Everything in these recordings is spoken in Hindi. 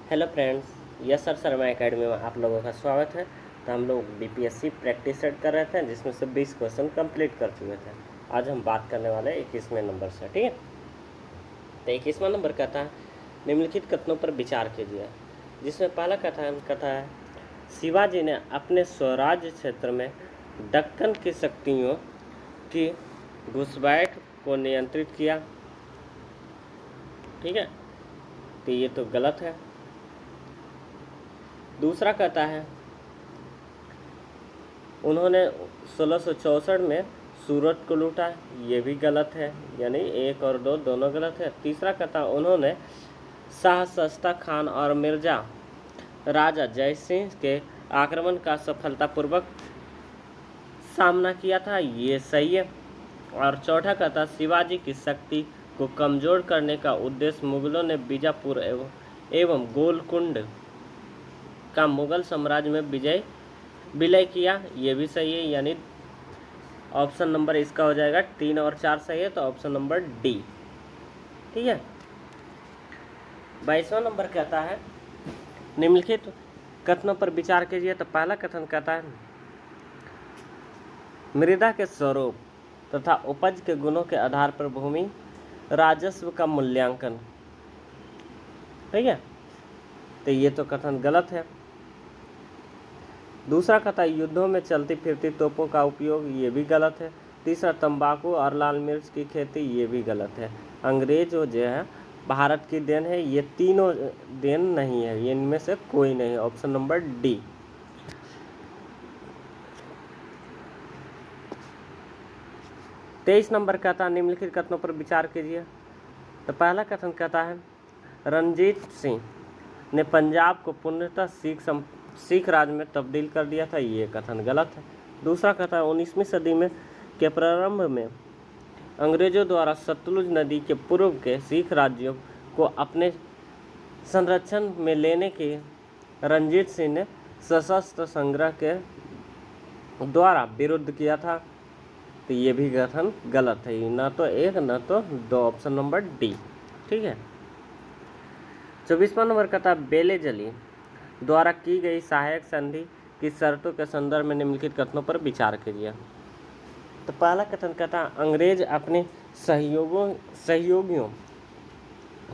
Hello friends, yes sir Sharma academy में आप लोगों का स्वागत है। तो हम लोग बीपीएससी प्रैक्टिस सेट कर रहे थे, जिसमें से 20 क्वेश्चन कंप्लीट कर चुके थे। आज हम बात करने वाले हैं 21वें नंबर से, ठीक है। तो 21वां नंबर कहता है निम्नलिखित कथनों पर विचार कीजिए, जिसमें पहला कथन कहता है शिवाजी ने अपने स्वराज्य क्षेत्र में दक्कन की शक्तियों की घुसपैठ को नियंत्रित किया। ठीक है, तो ये तो गलत है। दूसरा कहता है उन्होंने 1664 में सूरत को लूटा, ये भी गलत है, यानी 1 और 2 दोनों गलत है। तीसरा कहता है उन्होंने शाह शस्ता खान और मिर्जा राजा जय सिंह के आक्रमण का सफलतापूर्वक सामना किया था, ये सही है। और चौथा कहता शिवाजी की शक्ति को कमजोर करने का उद्देश्य मुगलों ने बीजापुर एवं गोलकुंड का मुगल साम्राज्य में विलय किया, ये भी सही है, यानी ऑप्शन नंबर इसका हो जाएगा 3 और 4 सही है, तो ऑप्शन नंबर डी। ठीक है। 22वां नंबर कहता है निम्नलिखित कथनों पर विचार कीजिए। तो पहला कथन कहता है मृदा के स्वरूप तथा उपज के गुणों के आधार पर भूमि राजस्व का मूल्यांकन। ठीक है, तो ये तो कथन गलत है। दूसरा कहता है युद्धों में चलती फिरती तोपों का उपयोग, ये भी गलत है। तीसरा तंबाकू और लाल मिर्च की खेती, ये भी गलत है। अंग्रेज जो है भारत की देन है, ये तीनों देन नहीं है, ये इनमें से कोई नहीं है, ऑप्शन नंबर डी। तेईस नंबर कहता है निम्नलिखित कथनों पर विचार कीजिए। तो पहला कथन कहता है रणजीत सिंह ने पंजाब को पूर्णतः सिख राज में तब्दील कर दिया था, ये कथन गलत है। दूसरा कहता है 19वीं सदी में के प्रारंभ में अंग्रेजों द्वारा सतलुज नदी के पूर्व के सिख राज्यों को अपने संरक्षण में लेने के रणजीत सिंह ने सशस्त्र संग्रह के द्वारा विरुद्ध किया था, तो ये भी कथन गलत है, न तो 1 न तो 2, ऑप्शन नंबर डी। ठीक है। 24वां नंबर कहता है बेलेजली द्वारा की गई सहायक संधि की शर्तों के संदर्भ में निम्नलिखित कथनों पर विचार कीजिए। तो पहला कथन कहता है अंग्रेज अपने सहयोगियों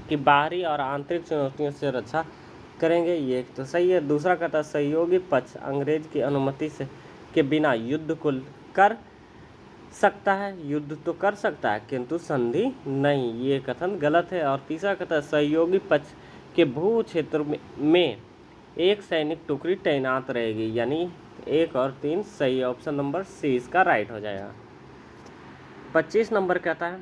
की बाहरी और आंतरिक चुनौतियों से रक्षा करेंगे, ये तो सही है। दूसरा कहता है सहयोगी पक्ष अंग्रेज की अनुमति से के बिना युद्ध को कर सकता है, युद्ध तो कर सकता है किंतु संधि नहीं, ये कथन गलत है। और तीसरा कहता है सहयोगी पक्ष के भू क्षेत्र में एक सैनिक टुकड़ी तैनात रहेगी, यानी 1 और 3 सही, ऑप्शन नंबर सी इसका राइट हो जाएगा। 25 नंबर कहता है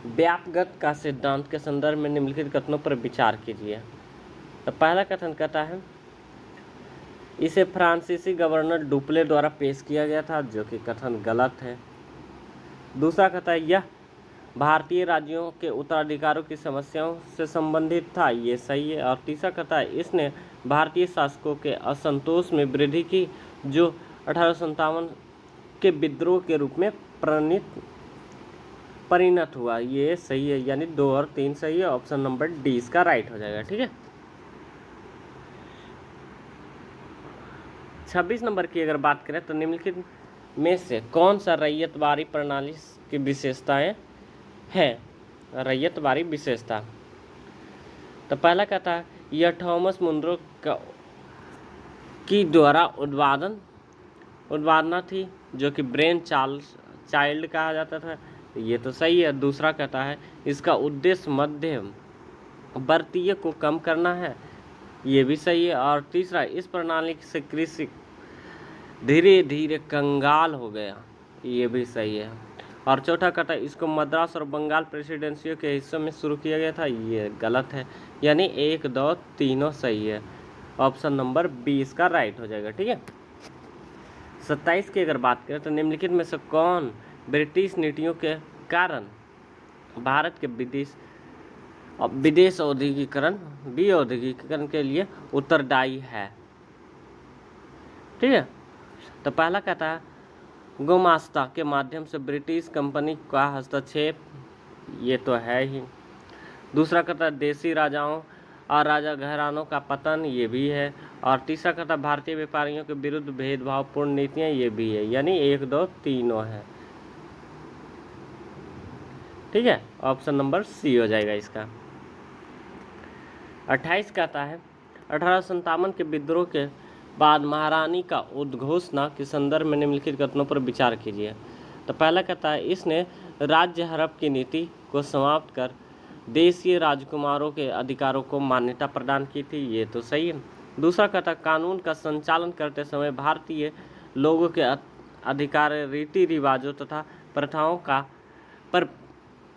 व्यापगत का सिद्धांत के संदर्भ में निम्नलिखित कथनों पर विचार कीजिए। तो पहला कथन कहता है इसे फ्रांसीसी गवर्नर डुप्ले द्वारा पेश किया गया था, जो कि कथन गलत है। दूसरा कहता है यह भारतीय राज्यों के उत्तराधिकारों की समस्याओं से संबंधित था, ये सही है। और तीसरा कहता है इसने भारतीय शासकों के असंतोष में वृद्धि की, जो 1857 के विद्रोह के रूप में परिणत हुआ, ये सही है, यानी 2 और 3 सही है, ऑप्शन नंबर डी इसका राइट हो जाएगा। ठीक है। 26 नंबर की अगर बात करें तो निम्नलिखित में से कौन सा रैयतवारी प्रणाली की विशेषताएं है? रैयतवारी विशेषता। तो पहला कहता है यह थॉमस मुनरो की द्वारा उद्भावना थी, जो कि ब्रेन चाइल्ड कहा जाता था, ये तो सही है। दूसरा कहता है इसका उद्देश्य मध्यवर्तीय को कम करना है, ये भी सही है। और तीसरा इस प्रणाली से कृषि धीरे धीरे कंगाल हो गया, ये भी सही है। और चौथा कहता है इसको मद्रास और बंगाल प्रेसिडेंसियों के हिस्सों में शुरू किया गया था, ये गलत है, यानी 1, 2 तीनों सही है, ऑप्शन नंबर बी इसका राइट हो जाएगा। ठीक है। 27 की अगर बात करें तो निम्नलिखित में से कौन ब्रिटिश नीतियों के कारण भारत के विदेश औद्योगिकीकरण के लिए उत्तरदायी है? ठीक है। तो पहला कहता है गुमास्ता के माध्यम से ब्रिटिश कंपनी का हस्तक्षेप, ये तो है ही। दूसरा कहता है देसी राजाओं और राजा घरानों का पतन, ये भी है। और तीसरा कहता है भारतीय व्यापारियों के विरुद्ध भेदभावपूर्ण नीतियाँ, ये भी है। यानी 1, 2, तीनों है। ठीक है, ऑप्शन नंबर सी हो जाएगा इसका। 28 कहता है 1857 के विद्रोह के बाद महारानी का उद्घोषणा के संदर्भ में निम्नलिखित कथनों पर विचार कीजिए। तो पहला कहता है इसने राज्य हड़प की नीति को समाप्त कर देशीय राजकुमारों के अधिकारों को मान्यता प्रदान की थी, ये तो सही है। दूसरा कहता है कानून का संचालन करते समय भारतीय लोगों के अधिकार, रीति रिवाजों तथा प्रथाओं का पर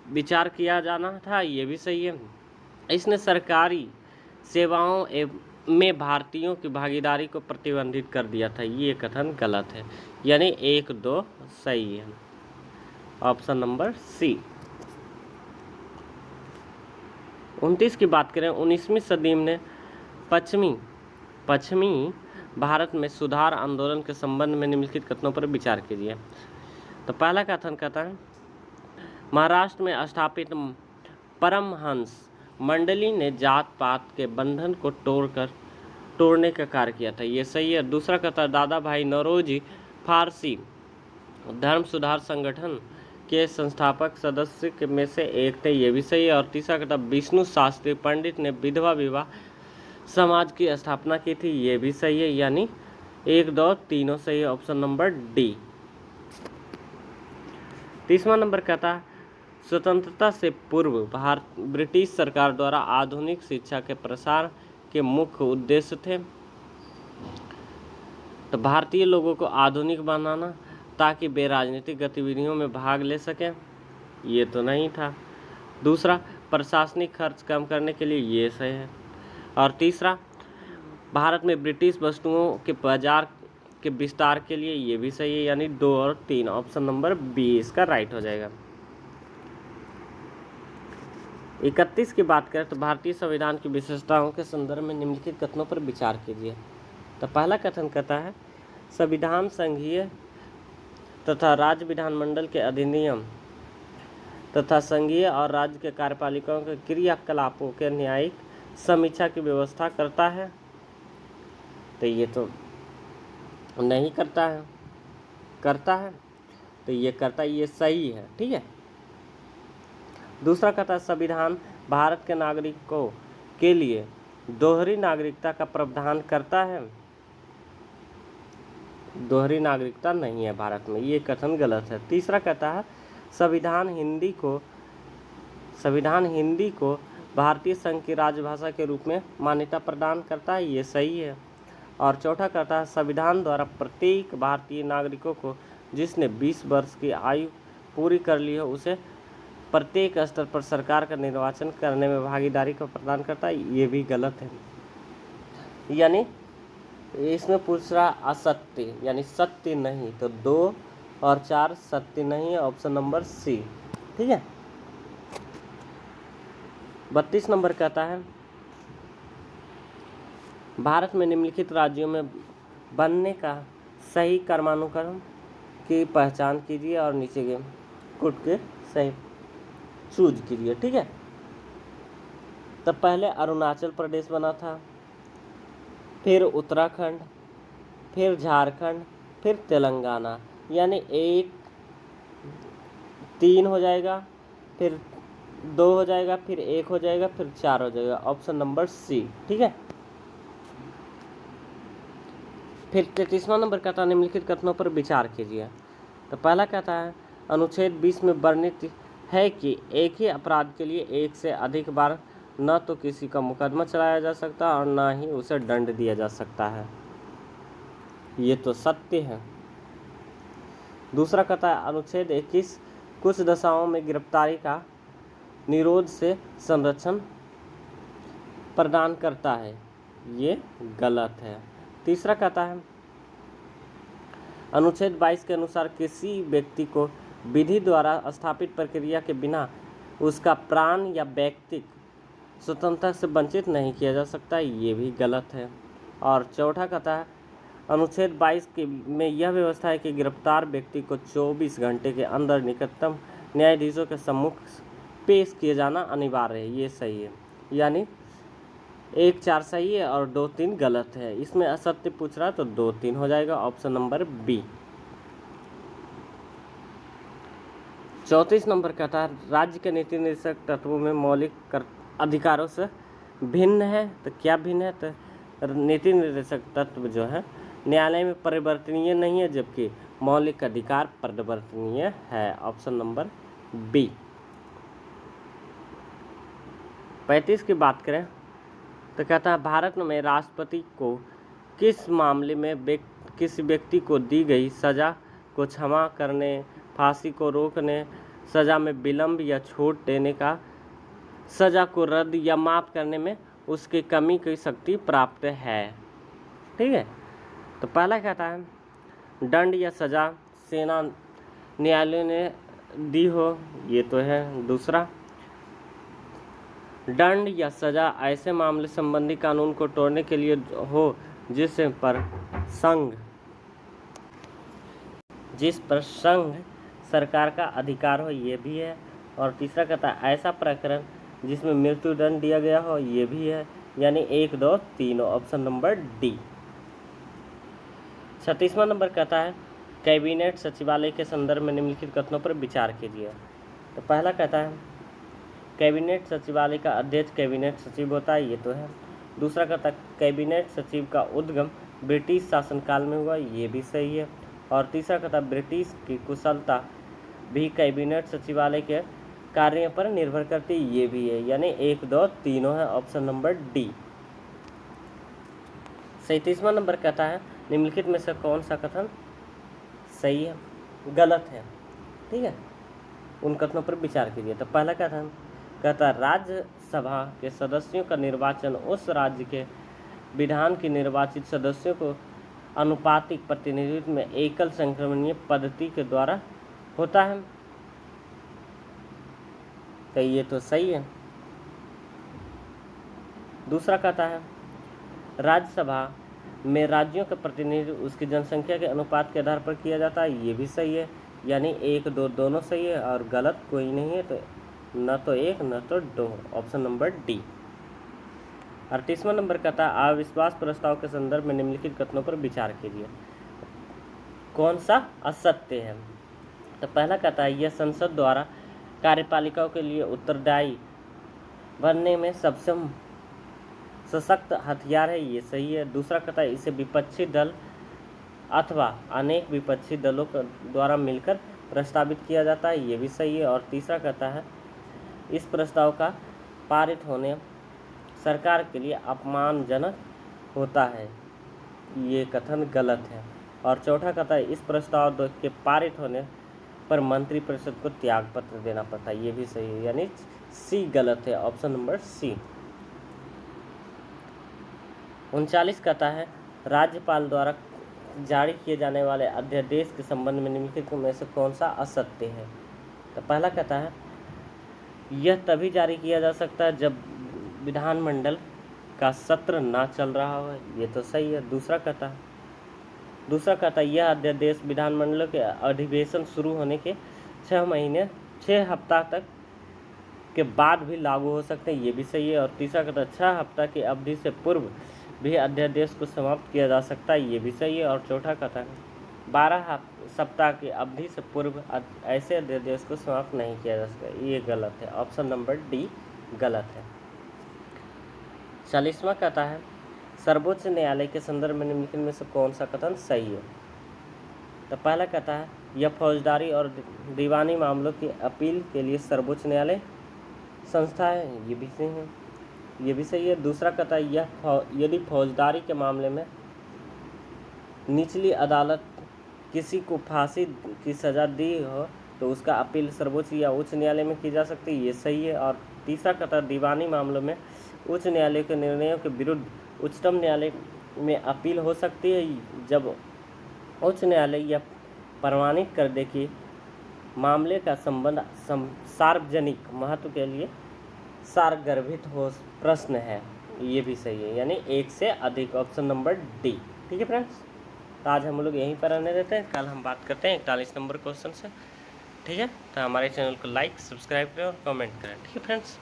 विचार किया जाना था, ये भी सही है। इसने सरकारी सेवाओं में भारतीयों की भागीदारी को प्रतिबंधित कर दिया था, ये कथन गलत है। यानी 1, 2 सही है, ऑप्शन नंबर सी। 29 की बात करें 19वीं सदी में पश्चिमी भारत में सुधार आंदोलन के संबंध में निम्नलिखित कथनों पर विचार कीजिए। तो पहला कथन कहता है महाराष्ट्र में स्थापित परमहंस मंडली ने जात पात के बंधन को तोड़ने का कार्य किया था, ये सही है। दूसरा कहता है दादा भाई नौरोजी फारसी धर्म सुधार संगठन के संस्थापक सदस्य में से एक थे, ये भी सही है। और तीसरा कहता विष्णु शास्त्री पंडित ने विधवा विवाह समाज की स्थापना की थी, ये भी सही है। यानी 1, 2 तीनों सही है, ऑप्शन नंबर डी। 30वां नंबर कहता है स्वतंत्रता से पूर्व ब्रिटिश सरकार द्वारा आधुनिक शिक्षा के प्रसार के मुख्य उद्देश्य थे। तो भारतीय लोगों को आधुनिक बनाना ताकि वे राजनीतिक गतिविधियों में भाग ले सकें, ये तो नहीं था। दूसरा प्रशासनिक खर्च कम करने के लिए, ये सही है। और तीसरा भारत में ब्रिटिश वस्तुओं के बाजार के विस्तार के लिए, ये भी सही है। यानी 2 और 3, ऑप्शन नंबर बी इसका राइट हो जाएगा। 31 की बात करें तो भारतीय संविधान की विशेषताओं के संदर्भ में निम्नलिखित कथनों पर विचार कीजिए। तो पहला कथन कहता है संविधान संघीय तथा राज्य विधानमंडल के अधिनियम तथा संघीय और राज्य के कार्यपालिकाओं के क्रियाकलापों के न्यायिक समीक्षा की व्यवस्था करता है। तो ये तो नहीं करता है, करता है, तो ये करता है, ये सही है। ठीक है। दूसरा कहता है संविधान भारत के नागरिकों के लिए दोहरी नागरिकता का प्रावधान करता है। दोहरी नागरिकता नहीं है भारत में, ये कथन गलत है। तीसरा कहता है संविधान हिंदी को भारतीय संघ की राजभाषा के रूप में मान्यता प्रदान करता है, ये सही है। और चौथा कहता है संविधान द्वारा प्रत्येक भारतीय नागरिकों को जिसने 20 वर्ष की आयु पूरी कर ली है उसे प्रत्येक स्तर पर सरकार का निर्वाचन करने में भागीदारी को प्रदान करता है, ये भी गलत है। यानी इसमें पूछ रहा असत्य, यानी सत्य नहीं, तो 2 और 4 सत्य नहीं है, ऑप्शन नंबर सी। ठीक है। 32 नंबर कहता है भारत में निम्नलिखित राज्यों में बनने का सही क्रमानुक्रम की पहचान कीजिए और नीचे के कुट के सही चूज कीजिए। ठीक है। तब पहले अरुणाचल प्रदेश बना था, फिर उत्तराखंड, फिर झारखंड, फिर तेलंगाना। यानी 1, 3 हो जाएगा, फिर 2 हो जाएगा, फिर 1 हो जाएगा, फिर 4 हो जाएगा, ऑप्शन नंबर सी। ठीक है। फिर 33वां नंबर कहता है निम्नलिखित कथनों पर विचार कीजिए। तो पहला कहता है अनुच्छेद 20 में वर्णित है कि एक ही अपराध के लिए एक से अधिक बार न तो किसी का मुकदमा चलाया जा सकता और न ही उसे दंड दिया जा सकता है, ये तो सत्य है। दूसरा कहता है अनुच्छेद 21 कुछ दशाओं में गिरफ्तारी का निरोध से संरक्षण प्रदान करता है, ये गलत है। तीसरा कहता है अनुच्छेद 22 के अनुसार किसी व्यक्ति को विधि द्वारा स्थापित प्रक्रिया के बिना उसका प्राण या व्यक्तिक स्वतंत्रता से वंचित नहीं किया जा सकता, ये भी गलत है। और चौथा कहता है अनुच्छेद 22 में यह व्यवस्था है कि गिरफ्तार व्यक्ति को 24 घंटे के अंदर निकटतम न्यायाधीशों के सम्मुख पेश किए जाना अनिवार्य है, ये सही है। यानी 1 4 सही है और 2 3 गलत है। इसमें असत्य पूछ रहा है तो 2 3 हो जाएगा, ऑप्शन नंबर बी। 34 नंबर कहता है राज्य के नीति निर्देशक तत्वों में मौलिक अधिकारों से भिन्न है। तो क्या भिन्न है? तो नीति निर्देशक तत्व जो है न्यायालय में परिवर्तनीय नहीं है, जबकि मौलिक अधिकार परिवर्तनीय है, ऑप्शन नंबर बी। 35 की बात करें तो कहता है भारत में राष्ट्रपति को किस मामले में किसी व्यक्ति को दी गई सजा को क्षमा करने, फांसी को रोकने, सजा में विलंब या छूट देने का, सजा को रद्द या माफ़ करने में उसकी कमी की शक्ति प्राप्त है। ठीक है, तो पहला कहता है दंड या सजा सेना न्यायालय ने दी हो, ये तो है। दूसरा, दंड या सजा ऐसे मामले संबंधी कानून को तोड़ने के लिए हो जिस पर संघ सरकार का अधिकार हो, ये भी है। और तीसरा कहता है ऐसा प्रकरण जिसमें मृत्यु दंड दिया गया हो, ये भी है। यानी 1 2 3, ऑप्शन नंबर डी। 36वां नंबर कहता है कैबिनेट सचिवालय के संदर्भ में निम्नलिखित कथनों पर विचार कीजिए। तो पहला कहता है कैबिनेट सचिवालय का अध्यक्ष कैबिनेट सचिव होता है, ये तो है। दूसरा कहता है कैबिनेट सचिव का उद्गम ब्रिटिश शासनकाल में हुआ, ये भी सही है। और तीसरा कहता है ब्रिटिश की कुशलता भी कैबिनेट सचिवालय के कार्य पर निर्भर करती है, ये भी है। यानी 1 2 3 है, ऑप्शन नंबर डी। 37वां नंबर कहता है निम्नलिखित में से कौन सा कथन सही है, गलत है। ठीक है, उन कथनों पर विचार कीजिए। तो पहला कथन कहता है राज्यसभा के सदस्यों का निर्वाचन उस राज्य के विधान के निर्वाचित सदस्यों को अनुपातिक प्रतिनिधित्व में एकल संक्रमणीय पद्धति के द्वारा होता है। तो ये तो सही है। दूसरा कहता है राज्यसभा में राज्यों का प्रतिनिधित्व उसकी जनसंख्या के अनुपात के आधार पर किया जाता है, ये भी सही है। यानी 1 2 दोनों सही है और गलत कोई नहीं है, तो न तो 1 न तो 2, ऑप्शन नंबर डी। 38वां नंबर कहता है अविश्वास प्रस्ताव के संदर्भ में निम्नलिखित कथनों पर विचार कीजिए, कौन सा असत्य है। तो पहला कहता है यह संसद द्वारा कार्यपालिकाओं के लिए उत्तरदायी बनने में सबसे सशक्त हथियार है, ये सही है। दूसरा कहता है इसे विपक्षी दल अथवा अनेक विपक्षी दलों द्वारा मिलकर प्रस्तावित किया जाता है, ये भी सही है। और तीसरा कहता है इस प्रस्ताव का पारित होने सरकार के लिए अपमानजनक होता है, ये कथन गलत है। और चौथा कहता है इस प्रस्ताव के पारित होने पर मंत्रिपरिषद को त्याग पत्र देना पड़ता है, ये भी सही है। यानी सी गलत है, ऑप्शन नंबर सी। 39 कहता है राज्यपाल द्वारा जारी किए जाने वाले अध्यादेश के संबंध में निम्नलिखित में से कौन सा असत्य है। तो पहला कहता है यह तभी जारी किया जा सकता है जब विधानमंडल का सत्र ना चल रहा हो, ये तो सही है। दूसरा कहता है यह अध्यादेश विधानमंडल के अधिवेशन शुरू होने के 6 हफ्ता तक के बाद भी लागू हो सकते हैं, ये भी सही है। और तीसरा कहता है 6 हफ्ता की अवधि से पूर्व भी अध्यादेश को समाप्त किया जा सकता है, ये भी सही है। और चौथा कहता है 12 सप्ताह की अवधि से पूर्व ऐसे अध्यादेश को समाप्त नहीं किया जा सकता, ये गलत है, ऑप्शन नंबर डी गलत है। 40वां कहता है सर्वोच्च न्यायालय के संदर्भ में निम्नलिखित में से कौन सा कथन सही है। तो पहला कहता है यह फौजदारी और दीवानी मामलों की अपील के लिए सर्वोच्च न्यायालय संस्था है, ये भी सही है। दूसरा कहता है यह यदि फौजदारी के मामले में निचली अदालत किसी को फांसी की सज़ा दी हो तो उसका अपील सर्वोच्च या उच्च न्यायालय में की जा सकती है, ये सही है। और तीसरा कहता है दीवानी मामलों में उच्च न्यायालय के निर्णयों के विरुद्ध उच्चतम न्यायालय में अपील हो सकती है जब उच्च न्यायालय यह प्रमाणित कर दे कि मामले का संबंध सार्वजनिक महत्व के लिए सारगर्भित हो प्रश्न है, ये भी सही है। यानी 1 से अधिक, ऑप्शन नंबर डी। ठीक है फ्रेंड्स, तो आज हम लोग यहीं पर रहने देते हैं, कल हम बात करते हैं 41 नंबर क्वेश्चन से। ठीक है, तो हमारे चैनल को लाइक सब्सक्राइब करें और कमेंट करें। ठीक है फ्रेंड्स।